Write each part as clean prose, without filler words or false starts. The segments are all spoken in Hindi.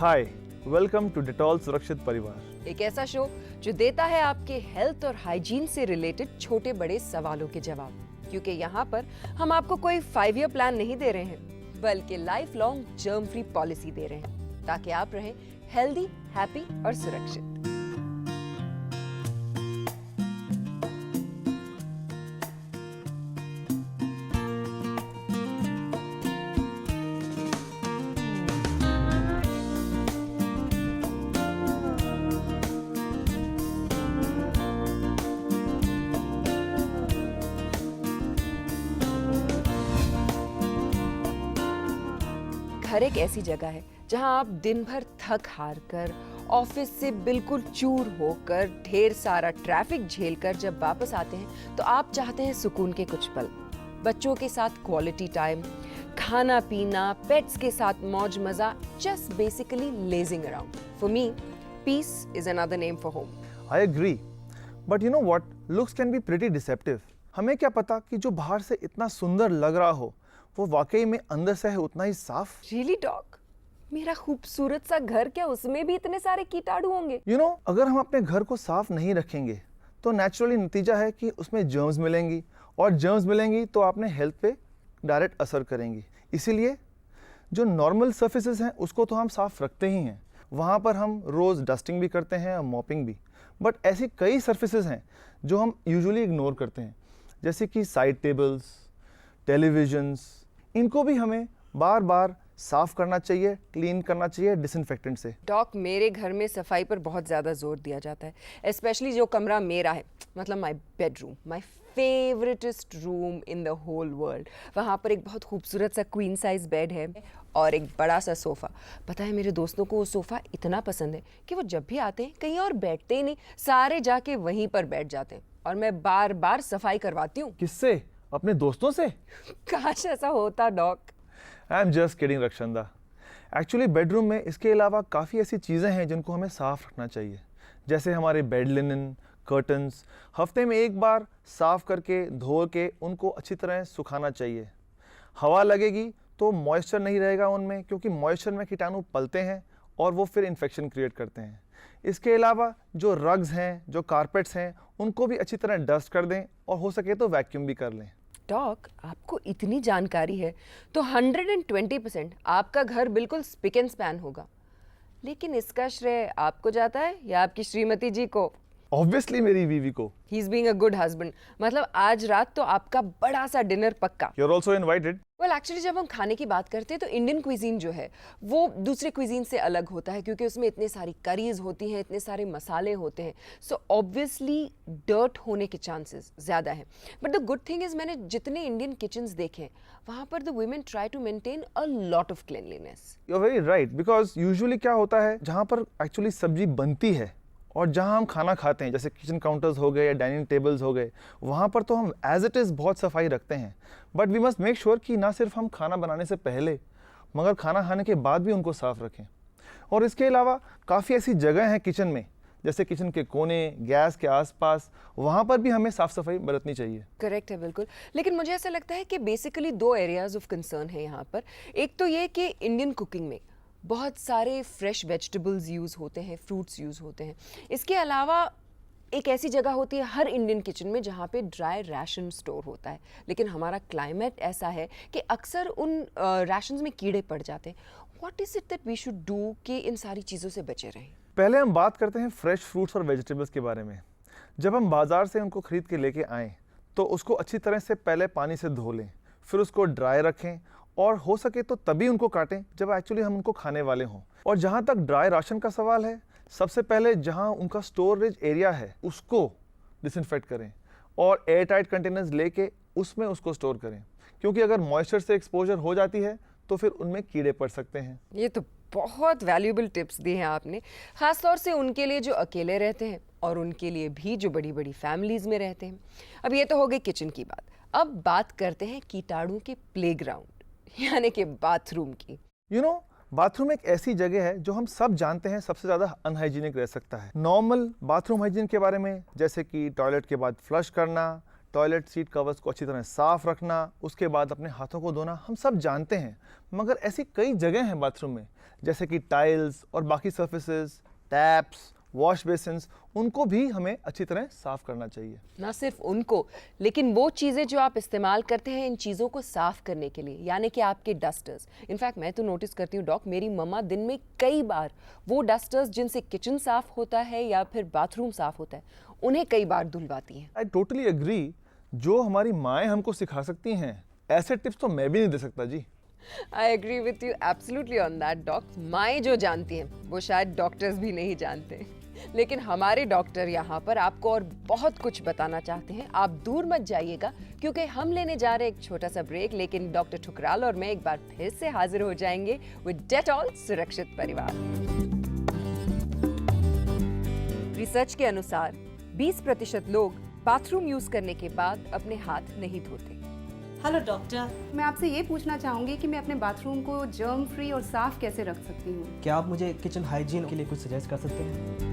हाय, वेलकम टू डिटॉल सुरक्षित परिवार। एक ऐसा शो जो देता है आपके हेल्थ और हाइजीन से रिलेटेड छोटे बड़े सवालों के जवाब, क्योंकि यहाँ पर हम आपको कोई 5 ईयर प्लान नहीं दे रहे हैं, बल्कि lifelong germ free policy दे रहे हैं, ताकि आप रहें हेल्दी, हैप्पी और सुरक्षित। घर एक ऐसी जगह है जहां आप दिन भर थक हार कर, ऑफिस से बिल्कुल चूर होकर, ढेर सारा ट्रैफिक झेलकर जब वापस आते हैं तो आप चाहते हैं सुकून के कुछ पल, बच्चों के साथ क्वालिटी टाइम, खाना पीना, पेट्स के साथ मौज मजा, just basically lazing around. For me, peace is another name for home. I agree, but you know what, looks can be pretty deceptive. हमें क्या पता कि जो बाहर से इतना सुंदर लग रहा हो वो वाकई में अंदर से है उतना ही साफ। रियली डॉग, मेरा खूबसूरत सा घर, क्या उसमें भी इतने सारे कीटाणु होंगे? यू नो, अगर हम अपने घर को साफ नहीं रखेंगे तो नेचुरली नतीजा है कि उसमें जर्म्स मिलेंगी, और जर्म्स मिलेंगी तो आपने हेल्थ पे डायरेक्ट असर करेंगी। इसीलिए जो नॉर्मल सर्फेसेस हैं उसको तो हम साफ रखते ही हैं, वहाँ पर हम रोज़ डस्टिंग भी करते हैं और मॉपिंग भी। बट ऐसी कई सर्फेसेस हैं जो हम यूजुअली इग्नोर करते हैं, जैसे कि साइड टेबल्स, टेलीविजन्स, इनको भी हमें बार बार साफ करना चाहिए, क्लीन करना चाहिए डिसइंफेक्टेंट से। डॉक, मेरे घर में सफाई पर बहुत ज़्यादा जोर दिया जाता है, स्पेशली जो कमरा मेरा है, मतलब my bedroom, my favouritest room in the whole world. वहाँ पर एक बहुत खूबसूरत सा क्वीन साइज बेड है और एक बड़ा सा सोफ़ा। पता है, मेरे दोस्तों को वो सोफ़ा इतना पसंद है कि वो जब भी आते हैं कहीं और बैठते ही नहीं, सारे जाके वहीं पर बैठ जाते हैं, और मैं बार बार सफाई करवाती हूँ। किससे? अपने दोस्तों से? काश ऐसा होता doc. I am just kidding Rakshanda. Actually bedroom में इसके अलावा काफ़ी ऐसी चीज़ें हैं जिनको हमें साफ रखना चाहिए, जैसे हमारे बेड लिनन, कर्टन्स हफ्ते में एक बार साफ करके धो के उनको अच्छी तरह सुखाना चाहिए। हवा लगेगी तो मॉइस्चर नहीं रहेगा उनमें, क्योंकि मॉइस्चर में कीटाणु पलते हैं और वो फिर इन्फेक्शन क्रिएट करते हैं। इसके अलावा जो रग्स हैं, जो कारपेट्स हैं, उनको भी अच्छी तरह डस्ट कर दें और हो सके तो वैक्यूम भी कर लें। डॉक, आपको इतनी जानकारी है तो 120% आपका घर बिल्कुल स्पिक एंड स्पैन होगा, लेकिन इसका श्रेय आपको जाता है या आपकी श्रीमती जी को? ऑब्वियसली मेरी बीवी को। He is being a good husband. मतलब आज रात तो आपका बड़ा सा डिनर पक्का। You are also invited. Well, actually जब हम खाने की बात करते हैं तो इंडियन क्विजीन जो है वो दूसरे क्विजीन से अलग होता है, क्योंकि उसमें इतने सारी करीज होती हैं, इतने सारे मसाले होते हैं, सो ऑब्वियसली डर्ट होने के चांसेस ज़्यादा हैं। But the good thing is, मैंने जितने इंडियन किचन्स देखे हैं वहाँ पर the women try to maintain a lot of cleanliness. You are very right, because usually क्या होता है, जहाँ पर एक्चुअली सब्जी बनती है और जहाँ हम खाना खाते हैं, जैसे किचन काउंटर्स हो गए या डाइनिंग टेबल्स हो गए, वहाँ पर तो हम एज इट इज़ बहुत सफाई रखते हैं। But we must make sure कि ना सिर्फ हम खाना बनाने से पहले मगर खाना खाने के बाद भी उनको साफ रखें। और इसके अलावा काफ़ी ऐसी जगह हैं किचन में, जैसे किचन के कोने, गैस के आसपास, वहाँ पर भी हमें साफ सफाई बरतनी चाहिए। करेक्ट है, बिल्कुल। लेकिन मुझे ऐसा लगता है कि बेसिकली 2 एरियाज ऑफ कंसर्न है यहाँ पर। एक तो ये कि इंडियन कुकिंग में बहुत सारे फ्रेश वेजिटेबल्स यूज़ होते हैं, फ्रूट्स यूज़ होते हैं। इसके अलावा एक ऐसी जगह होती है हर इंडियन किचन में जहाँ पे ड्राई राशन स्टोर होता है, लेकिन हमारा क्लाइमेट ऐसा है कि अक्सर उन राशंस में कीड़े पड़ जाते हैं। What is it that we should do कि इन सारी चीज़ों से बचे रहें? पहले हम बात करते हैं फ्रेश फ्रूट्स और वेजिटेबल्स के बारे में। जब हम बाज़ार से उनको ख़रीद के लेके आएँ तो उसको अच्छी तरह से पहले पानी से धो लें, फिर उसको ड्राई रखें, और हो सके तो तभी उनको काटें जब एक्चुअली हम उनको खाने वाले हों। और जहाँ तक ड्राई राशन का सवाल है, सबसे पहले जहाँ उनका स्टोरेज एरिया है उसको डिसइंफेक्ट करें और एयर टाइट कंटेनर्स लेके उसमें उसको स्टोर करें, क्योंकि अगर मॉइस्चर से एक्सपोजर हो जाती है तो फिर उनमें कीड़े पड़ सकते हैं। ये तो बहुत वैल्यूएबल टिप्स दिए हैं आपने, खास तौर से उनके लिए जो अकेले रहते हैं और उनके लिए भी जो बड़ी बड़ी फैमिलीज में रहते हैं। अब ये तो हो गई किचन की बात, अब बात करते हैं कीटाणु के प्लेग्राउंड यानी कि बाथरूम की। यू नो, बाथरूम एक ऐसी जगह है जो हम सब जानते हैं सबसे ज़्यादा अनहाइजीनिक रह सकता है। नॉर्मल बाथरूम हाइजीन के बारे में, जैसे कि टॉयलेट के बाद फ्लश करना, टॉयलेट सीट कवर्स को अच्छी तरह साफ रखना, उसके बाद अपने हाथों को धोना हम सब जानते हैं, मगर ऐसी कई जगह हैं बाथरूम में जैसे कि टाइल्स और बाकी सर्फेसेस, टैप्स, वॉश बेसिन्स, उनको भी हमें अच्छी तरह साफ करना चाहिए। ना सिर्फ उनको, लेकिन वो चीज़ें जो आप इस्तेमाल करते हैं इन चीज़ों को साफ करने के लिए, यानी कि आपके डस्टर्स। इनफैक्ट मैं तो नोटिस करती हूँ डॉक, मेरी मम्मा दिन में कई बार वो डस्टर्स जिनसे किचन साफ होता है या फिर बाथरूम साफ होता है, उन्हें कई बार धुलवाती हैं। I totally agree. जो हमारी माएँ हमको सिखा सकती हैं, ऐसे टिप्स तो मैं भी नहीं दे सकता जी। I agree with you absolutely on that, doc. माएँ जो जानती हैं वो शायद डॉक्टर्स भी नहीं जानते, लेकिन हमारे डॉक्टर यहाँ पर आपको और बहुत कुछ बताना चाहते हैं। आप दूर मत जाइएगा क्योंकि हम लेने जा रहे हैं एक छोटा सा ब्रेक, लेकिन डॉक्टर ठुकराल और मैं एक बार फिर से हाजिर हो जाएंगे विद डेटॉल सुरक्षित परिवार। रिसर्च के अनुसार 20% लोग बाथरूम यूज करने के बाद अपने हाथ नहीं धोते। हेलो डॉक्टर, मैं आपसे ये पूछना चाहूँगी कि मैं अपने बाथरूम को जर्म फ्री और साफ कैसे रख सकती हूँ। क्या आप मुझे किचन हाइजीन के लिए कुछ सजेस्ट कर सकते हैं?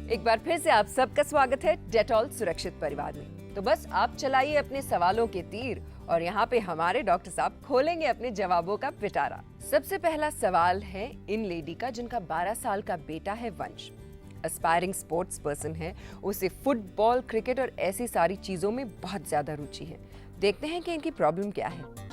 एक बार फिर से आप सबका स्वागत है डेटॉल सुरक्षित परिवार में। तो बस आप चलाइए अपने सवालों के तीर और यहाँ पे हमारे डॉक्टर साहब खोलेंगे अपने जवाबों का पिटारा। सबसे पहला सवाल है इन लेडी का जिनका 12 साल का बेटा है वंश। एस्पायरिंग स्पोर्ट्स पर्सन है, उसे फुटबॉल, क्रिकेट और ऐसी सारी चीजों में बहुत ज्यादा रुचि है। देखते हैं कि इनकी प्रॉब्लम क्या है।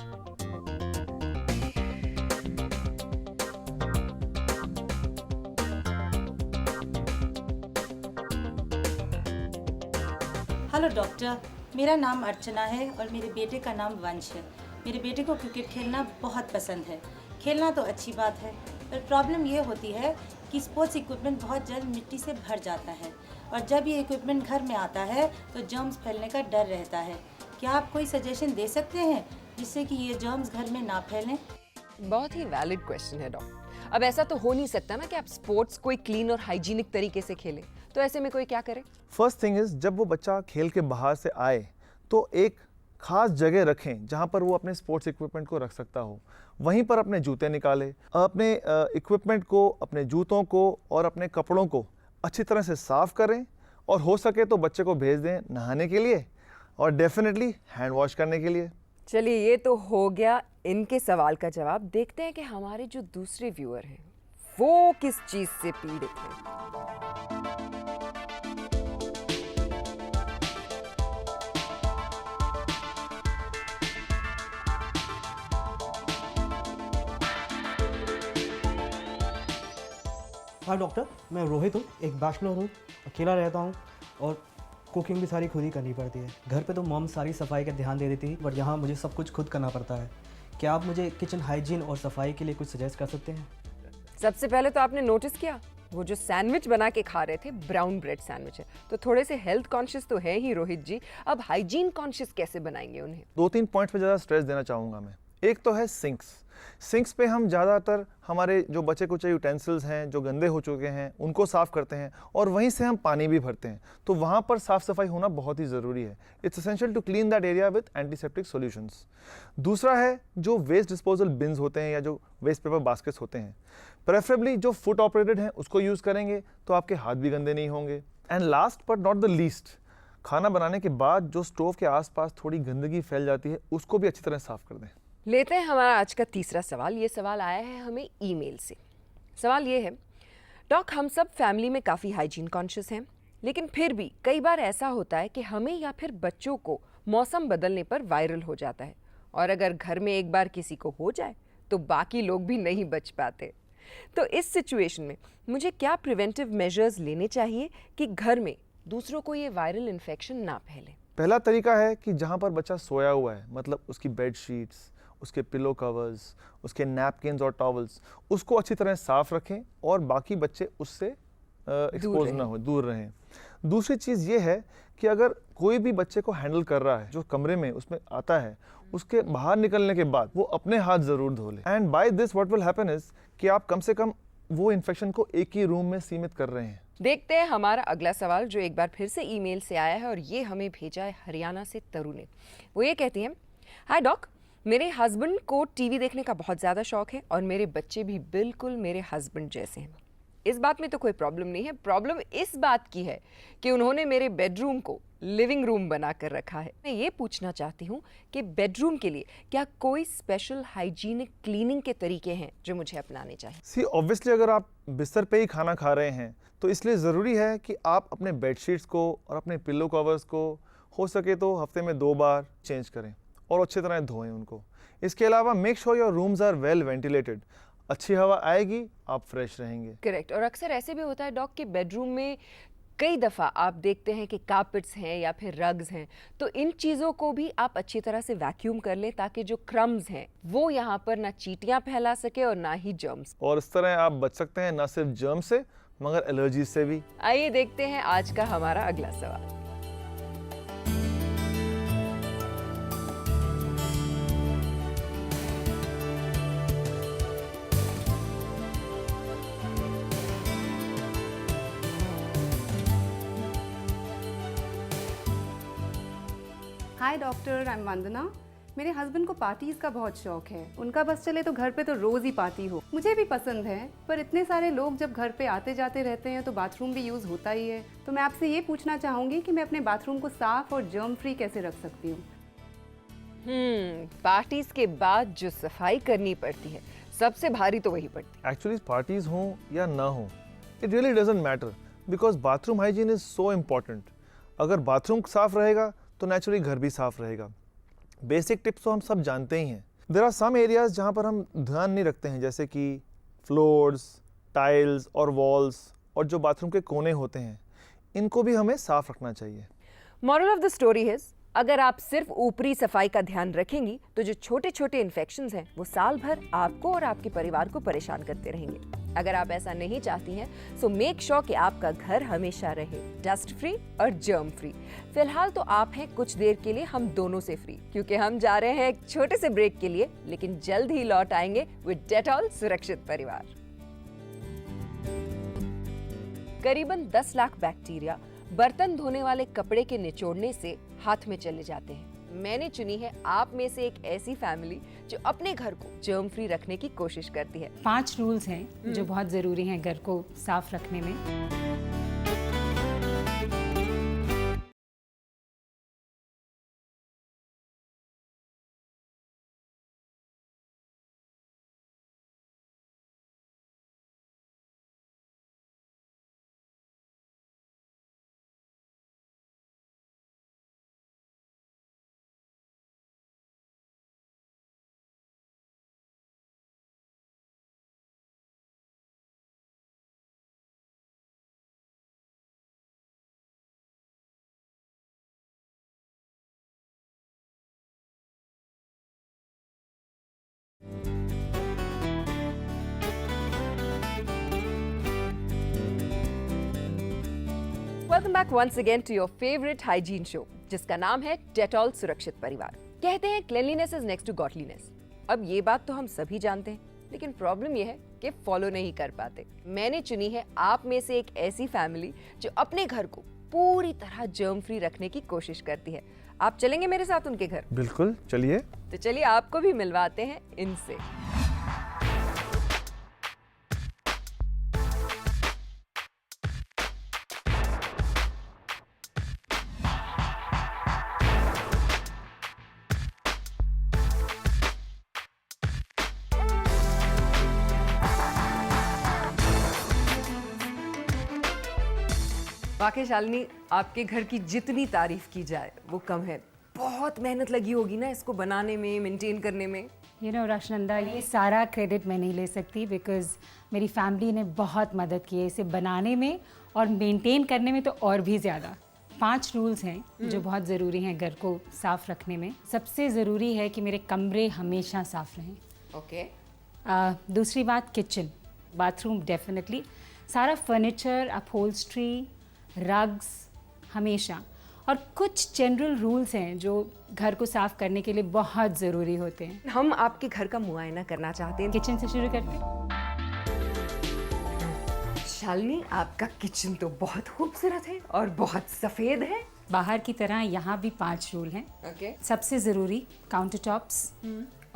हेलो डॉक्टर, मेरा नाम अर्चना है और मेरे बेटे का नाम वंश है। मेरे बेटे को क्रिकेट खेलना बहुत पसंद है। खेलना तो अच्छी बात है, पर प्रॉब्लम ये होती है कि स्पोर्ट्स इक्विपमेंट बहुत जल्द मिट्टी से भर जाता है और जब ये इक्विपमेंट घर में आता है तो जर्म्स फैलने का डर रहता है। क्या आप कोई सजेशन दे सकते हैं जिससे कि ये जर्म्स घर में ना फैलें? बहुत ही वैलिड क्वेश्चन है डॉक्टर। अब ऐसा तो हो नहीं सकता ना कि आप स्पोर्ट्स कोई क्लीन और हाइजीनिक तरीके से खेलें, तो ऐसे में कोई क्या करे? फर्स्ट थिंग इज, जब वो बच्चा खेल के बाहर से आए तो एक खास जगह रखें जहाँ पर वो अपने स्पोर्ट्स इक्विपमेंट को रख सकता हो। वहीं पर अपने जूते निकालें, अपने इक्विपमेंट को, अपने जूतों को और अपने कपड़ों को अच्छी तरह से साफ करें और हो सके तो बच्चे को भेज दें नहाने के लिए और डेफिनेटली हैंड वॉश करने के लिए। चलिए, ये तो हो गया इनके सवाल का जवाब। देखते हैं कि हमारे जो दूसरे व्यूअर हैं वो किस चीज से पीड़ित हैं। हाँ डॉक्टर, मैं रोहित हूँ, एक बैचलर हूँ, अकेला रहता हूँ और कुकिंग भी सारी खुद ही करनी पड़ती है। घर पे तो मॉम सारी सफाई का ध्यान दे देती है, बट यहाँ मुझे सब कुछ खुद करना पड़ता है। क्या आप मुझे किचन हाइजीन और सफाई के लिए कुछ सजेस्ट कर सकते हैं? सबसे पहले तो आपने नोटिस किया वो जो सैंडविच बना के खा रहे थे, ब्राउन ब्रेड सैंडविच है, तो थोड़े से हेल्थ कॉन्शियस तो है ही रोहित जी। अब हाइजीन कॉन्शियस कैसे बनाएंगे उन्हें? 2-3 पॉइंट्स पे ज़्यादा स्ट्रेस देना चाहूँगा मैं। एक तो है सिंक्स। सिंक्स पे हम ज़्यादातर हमारे जो बचे कुचे यूटेंसिल्स हैं जो गंदे हो चुके हैं उनको साफ़ करते हैं और वहीं से हम पानी भी भरते हैं, तो वहाँ पर साफ़ सफाई होना बहुत ही ज़रूरी है। It's essential to clean that area with antiseptic solutions. दूसरा है जो वेस्ट डिस्पोजल बिन्स होते हैं या जो वेस्ट पेपर बास्केट्स होते हैं, प्रेफरेबली जो फुट ऑपरेटेड हैं उसको यूज़ करेंगे तो आपके हाथ भी गंदे नहीं होंगे। And last but not the least, खाना बनाने के बाद जो स्टोव के आसपास थोड़ी गंदगी फैल जाती है उसको भी अच्छी तरह साफ़ कर दें। लेते हैं हमारा आज का तीसरा सवाल। ये सवाल आया है हमें ईमेल से। सवाल ये है, डॉक, हम सब फैमिली में काफ़ी हाइजीन कॉन्शियस हैं, लेकिन फिर भी कई बार ऐसा होता है कि हमें या फिर बच्चों को मौसम बदलने पर वायरल हो जाता है, और अगर घर में एक बार किसी को हो जाए तो बाकी लोग भी नहीं बच पाते। तो इस सिचुएशन में मुझे क्या प्रिवेंटिव मेजर्स लेने चाहिए कि घर में दूसरों को ये वायरल इन्फेक्शन ना फैले? पहला तरीका है कि जहाँ पर बच्चा सोया हुआ है, मतलब उसकी बेड शीट्स उसके पिलो कवर्स, उसके नैपकिन्स और टॉवल्स, उसको अच्छी तरह साफ रखें और बाकी बच्चे उससे एक्सपोज ना हो, दूर रहें। दूसरी चीज़ ये है कि अगर कोई भी बच्चे को हैंडल कर रहा है जो कमरे में उसमें आता है, उसके बाहर निकलने के बाद वो अपने हाथ ज़रूर धो ले। And by this what will happen is कि आप कम से कम वो इन्फेक्शन को एक ही रूम में सीमित कर रहे हैं। देखते हैं हमारा अगला सवाल जो एक बार फिर से ईमेल से आया है और ये हमें भेजा है हरियाणा से तरु ने। वो ये कहती हैं, हाय डॉक, मेरे हस्बैंड को टीवी देखने का बहुत ज़्यादा शौक है और मेरे बच्चे भी बिल्कुल मेरे हस्बैंड जैसे हैं। इस बात में तो कोई प्रॉब्लम नहीं है, प्रॉब्लम इस बात की है कि उन्होंने मेरे बेडरूम को लिविंग रूम बना कर रखा है। मैं ये पूछना चाहती हूँ कि बेडरूम के लिए क्या कोई स्पेशल हाइजीनिक क्लीनिंग के तरीके हैं जो मुझे अपनाने चाहिए? सी ऑब्वियसली अगर आप बिस्तर पे ही खाना खा रहे हैं तो इसलिए ज़रूरी है कि आप अपने बेडशीट्स को और अपने पिलो कवर्स को हो सके तो हफ्ते में 2 बार चेंज करें और अच्छी तरह धोएं उनको। इसके अलावा make sure your rooms are well ventilated, अच्छी हवा आएगी, आप फ्रेश रहेंगे। करेक्ट। और अक्सर ऐसे भी होता है डॉग कि बेडरूम में कई दफ़ा आप देखते हैं कि कार्पेट्स हैं या फिर रग्स हैं, तो इन चीज़ों को भी आप अच्छी तरह से वैक्यूम कर लें ताकि जो क्रम्स हैं वो यहाँ पर ना चींटियाँ फैला सके और ना ही जर्म्स। और इस तरह आप बच सकते हैं ना सिर्फ जर्म से मगर एलर्जीज से भी। आइए देखते हैं आज का हमारा अगला सवाल। हाय डॉक्टर, आई एम वंदना। मेरे हस्बैंड को पार्टीज़ का बहुत शौक है। उनका बस चले तो घर पे तो रोज़ ही पार्टी हो। मुझे भी पसंद है, पर इतने सारे लोग जब घर पे आते जाते रहते हैं तो बाथरूम भी यूज़ होता ही है। तो मैं आपसे ये पूछना चाहूँगी कि मैं अपने बाथरूम को साफ़ और जर्म फ्री कैसे रख सकती हूँ? पार्टीज के बाद जो सफाई करनी पड़ती है सबसे भारी तो वही पड़ती है। एक्चुअली पार्टीज हों या ना हो, it really doesn't matter because bathroom hygiene is so important. अगर बाथरूम साफ रहेगा तो नेचुरली घर भी साफ रहेगा। बेसिक टिप्स तो हम सब जानते ही हैं। देयर आर सम एरियाज जहाँ पर हम ध्यान नहीं रखते हैं, जैसे कि फ्लोर्स, टाइल्स और वॉल्स और जो बाथरूम के कोने होते हैं, इनको भी हमें साफ रखना चाहिए। मॉरल ऑफ द स्टोरी है, अगर आप सिर्फ ऊपरी सफाई का ध्यान रखेंगी तो जो छोटे छोटे इन्फेक्शंस हैं वो साल भर आपको और आपके परिवार को परेशान करते रहेंगे। अगर आप ऐसा नहीं चाहती हैं सो मेक श्योर कि आपका घर हमेशा रहे डस्ट फ्री और जर्म फ्री। फिलहाल तो आप हैं कुछ देर के लिए हम दोनों से फ्री, क्योंकि हम जा रहे हैं एक छोटे से ब्रेक के लिए, लेकिन जल्द ही लौट आएंगे विद डेटॉल सुरक्षित परिवार। करीबन 10 लाख बैक्टीरिया बर्तन धोने वाले कपड़े के निचोड़ने से हाथ में चले जाते हैं। मैंने चुनी है आप में से एक ऐसी फैमिली जो अपने घर को जर्म फ्री रखने की कोशिश करती है। 5 रूल्स हैं जो बहुत ज़रूरी हैं घर को साफ रखने में। Welcome back once again to your favourite hygiene show, जिसका नाम है डेटॉल सुरक्षित परिवार। कहते हैं cleanliness is next to godliness. अब ये बात तो हम सभी जानते हैं, लेकिन प्रॉब्लम ये है कि फॉलो नहीं कर पाते। मैंने चुनी है आप में से एक ऐसी फैमिली जो अपने घर को पूरी तरह जर्म फ्री रखने की कोशिश करती है। आप चलेंगे मेरे साथ उनके घर? बिल्कुल, चलिए। तो चलिए आपको भी मिलवाते हैं इनसे। वाकई शालिनी, आपके घर की जितनी तारीफ की जाए वो कम है। बहुत मेहनत लगी होगी ना इसको बनाने में, मेंटेन करने में। यू नो रशनंदा, ये सारा क्रेडिट मैं नहीं ले सकती बिकॉज़ मेरी फैमिली ने बहुत मदद की है इसे बनाने में और मेंटेन करने में तो और भी ज़्यादा। 5 रूल्स हैं जो बहुत ज़रूरी हैं घर को साफ रखने में। सबसे ज़रूरी है कि मेरे कमरे हमेशा साफ रहें। ओके। दूसरी बात, किचन, बाथरूम डेफिनेटली, सारा फर्नीचर, अपहोल्स्ट्री, रग्स हमेशा। और कुछ जनरल रूल्स हैं जो घर को साफ करने के लिए बहुत ज़रूरी होते हैं। हम आपके घर का मुआयना करना चाहते हैं। किचन से शुरू करते हैं। शालिनी, आपका किचन तो बहुत खूबसूरत है और बहुत सफ़ेद है। बाहर की तरह यहाँ भी 5 रूल हैं। ओके। सबसे ज़रूरी काउंटर टॉप्स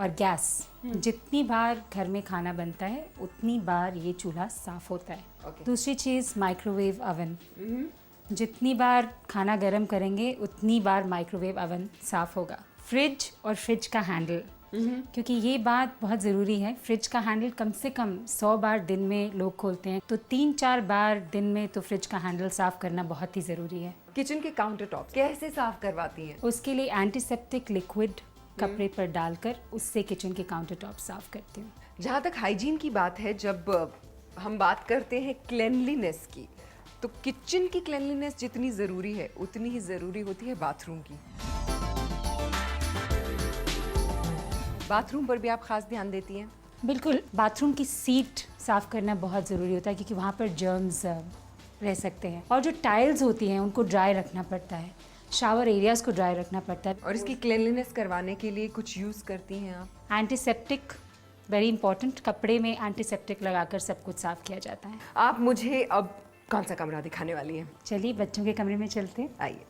और गैस। जितनी बार घर में खाना बनता है उतनी बार ये चूल्हा साफ होता है। Okay. दूसरी चीज़ माइक्रोवेव अवन। जितनी बार खाना गर्म करेंगे उतनी बार माइक्रोवेव अवन साफ होगा। फ्रिज और फ्रिज का हैंडल, क्योंकि ये बात बहुत ज़रूरी है। फ्रिज का हैंडल कम से कम 100 बार दिन में लोग खोलते हैं, तो 3-4 बार दिन में तो फ्रिज का हैंडल साफ करना बहुत ही ज़रूरी है। किचन के काउंटर टॉप कैसे साफ करवाती हैं? उसके लिए एंटीसेप्टिक लिक्विड कपड़े पर डालकर उससे किचन के काउंटर टॉप साफ करती हूँ। जहाँ तक हाइजीन की बात है, जब हम बात करते हैं क्लेanलीनेस की, तो किचन की क्लेanलीनेस जितनी ज़रूरी है उतनी ही ज़रूरी होती है बाथरूम की। बाथरूम पर भी आप खास ध्यान देती हैं? बिल्कुल, बाथरूम की सीट साफ करना बहुत ज़रूरी होता है क्योंकि वहाँ पर जर्म्स रह सकते हैं। और जो टाइल्स होती हैं उनको ड्राई रखना पड़ता है, शावर एरियाज़ को ड्राई रखना पड़ता है। और इसकी क्लेanलीनेस करवाने के लिए कुछ यूज़ करती हैं आप? एंटीसेप्टिक वेरी इंपॉर्टेंट, कपड़े में एंटीसेप्टिक लगाकर सब कुछ साफ किया जाता है। आप मुझे अब कौन सा कमरा दिखाने वाली हैं? चलिए बच्चों के कमरे में चलते हैं। आइए।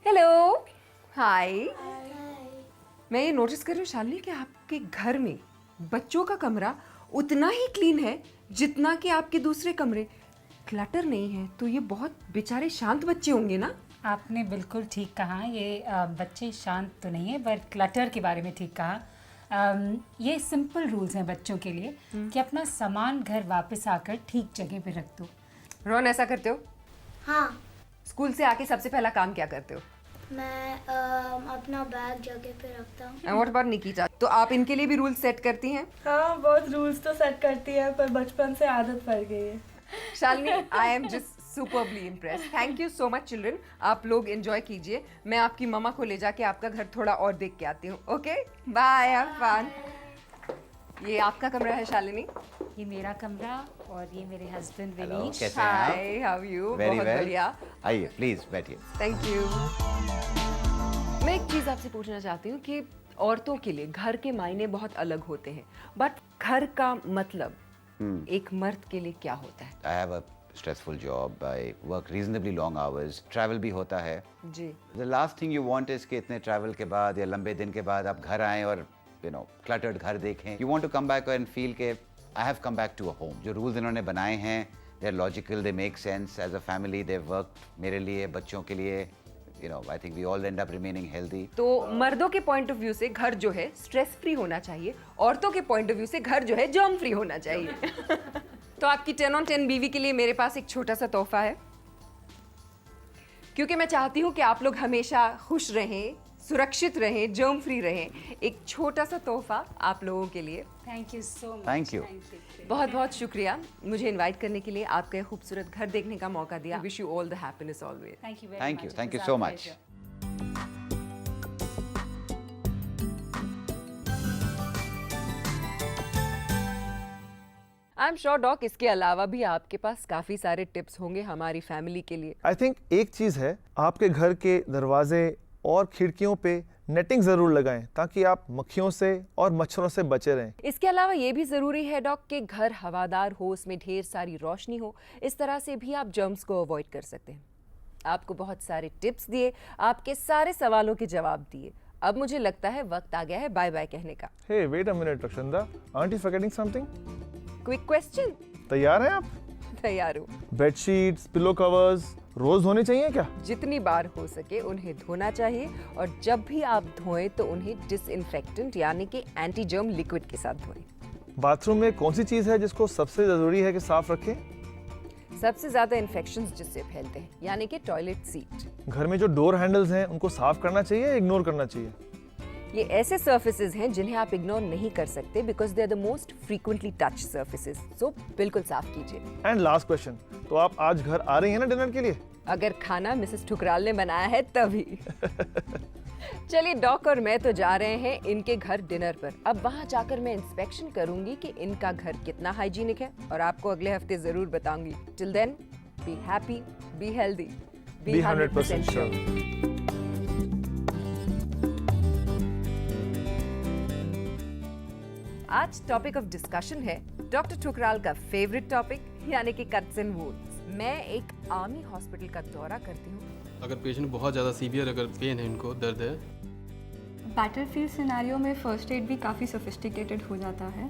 हेलो, हाय। मैं ये नोटिस कर रही हूँ शालिनी कि आपके घर में बच्चों का कमरा उतना ही क्लीन है जितना कि आपके दूसरे कमरे। क्लटर नहीं है, तो ये बहुत बेचारे शांत बच्चे होंगे ना? आपने बिल्कुल ठीक कहा, ये बच्चे शांत तो नहीं है, पर क्लटर के बारे में ठीक कहा। ये सिंपल रूल्स हैं बच्चों के लिए कि अपना सामान घर वापस आकर ठीक जगह पे रख दो। रोहन, ऐसा करते हो? हाँ, स्कूल से आके सबसे पहला काम क्या करते हो? मैं अपना बैग जगह पे रखता हूँ। And what about Nikita? तो आप इनके लिए भी रूल सेट करती हैं? हाँ, बहुत रूल्स तो सेट करती है, पर बचपन से आदत पड़ गई है। शालिनी, आई am just superbly impressed. Thank you so much children. आप लोग एंजॉय कीजिए, मैं आपकी मम्मा को ले जाके आपका घर थोड़ा और देख के आती हूँ। Okay, bye, have fun. ये आपका कमरा है शालिनी? ये मेरा कमरा और ये मेरे हस्बैंड हेलो, विनीश। कैसे हैं आप? हाय, हाउ यू? वेरी बहुत वेल। बढ़िया, आइए प्लीज बैठिए। Thank you. मैं एक चीज़ आपसे पूछना चाहती हूँ कि औरतों के लिए घर के मायने बहुत अलग होते हैं, बट घर का मतलब एक मर्द के लिए क्या होता है? I have a stressful job, I work reasonably long hours, travel भी होता है। जी। The last thing you want is कि इतने ट्रैवल के बाद या लंबे दिन के बाद आप घर आएं और क्लटर्ड घर देखें। You want to come back and feel के I have come back to a home. जो रूल्स इन्होंने बनाए हैं, they are logical, they make sense. As a family they worked मेरे लिए, बच्चों के लिए। I think we all end up remaining healthy. तो मर्दों के पॉइंट ऑफ व्यू से घर जो है स्ट्रेस फ्री होना चाहिए, औरतों के पॉइंट ऑफ व्यू से घर जो है जर्म फ्री होना चाहिए। तो आपकी 10 on 10 बीवी के लिए मेरे पास एक छोटा सा तोहफा है, क्योंकि मैं चाहती हूँ कि आप लोग हमेशा खुश रहें, सुरक्षित रहें, जर्म फ्री रहें। एक छोटा सा तोहफा आप लोगों के लिए। Thank you so much. Thank you. बहुत बहुत शुक्रिया मुझे इनवाइट करने के लिए, आपका खूबसूरत घर देखने का मौका दिया। Wish you all the happiness always. Thank you very Thank much. you. Thank It you was so our much. pleasure. I am sure doc, इसके अलावा भी आपके पास काफ़ी सारे टिप्स होंगे हमारी फैमिली के लिए। आई थिंक एक चीज़ है, आपके घर के दरवाजे और खिड़कियों पे नेटिंग ज़रूर लगाएं ताकि आप मक्खियों से और मच्छरों से बचे रहें। इसके अलावा ये भी ज़रूरी है डॉक कि घर हवादार हो, उसमें ढेर सारी रोशनी हो। इस तरह से भी आप जर्म्स को अवॉइड कर सकते हैं। आपको बहुत सारे टिप्स दिए, आपके सारे सवालों के जवाब दिए। अब मुझे लगता है वक्त आ गया है बाय बाय कहने का। Hey wait a minute Rakshanda, aren't you forgetting something? Quick question. तैयार हैं आप? तैयार हूँ। बेडशीट्स, पिलो कवर्स रोज धोने चाहिए क्या? जितनी बार हो सके उन्हें धोना चाहिए, और जब भी आप धोएं तो उन्हें डिसइंफेक्टेंट यानी कि एंटी जर्म लिक्विड के साथ धोएं। बाथरूम में कौन सी चीज़ है जिसको सबसे ज़रूरी है कि साफ रखें? सबसे ज्यादा इन्फेक्शंस जिससे फैलते हैं, यानी कि टॉयलेट सीट। घर में जो डोर हैंडल्स हैं उनको साफ करना चाहिए या इग्नोर करना चाहिए? ये ऐसे सर्फेसेस हैं जिन्हें आप इग्नोर नहीं कर सकते, because they are the most frequently touch surfaces. So बिल्कुल साफ कीजिए। एंड लास्ट क्वेश्चन, तो आप आज घर आ रही हैं ना डिनर के लिए? अगर खाना मिसेस ठुकराल ने बनाया है तभी। चलिए डॉक और मैं तो जा रहे हैं इनके घर डिनर पर। अब वहां जाकर मैं इंस्पेक्शन करूंगी कि इनका घर कितना हाइजीनिक है और आपको अगले हफ्ते जरूर बताऊंगी। Till then be happy, be healthy, be 100% sure. आज टॉपिक ऑफ डिस्कशन है डॉक्टर ठुकराल का फेवरेट टॉपिक, यानी कि कट्स एंड वुंड्स। मैं एक आर्मी हॉस्पिटल का दौरा करती हूँ। अगर पेशेंट बहुत ज़्यादा सीवियर अगर पेन है, इनको दर्द है, बैटलफील्ड सिनेरियो में फर्स्ट एड भी काफ़ी सोफिस्टिकेटेड हो जाता है।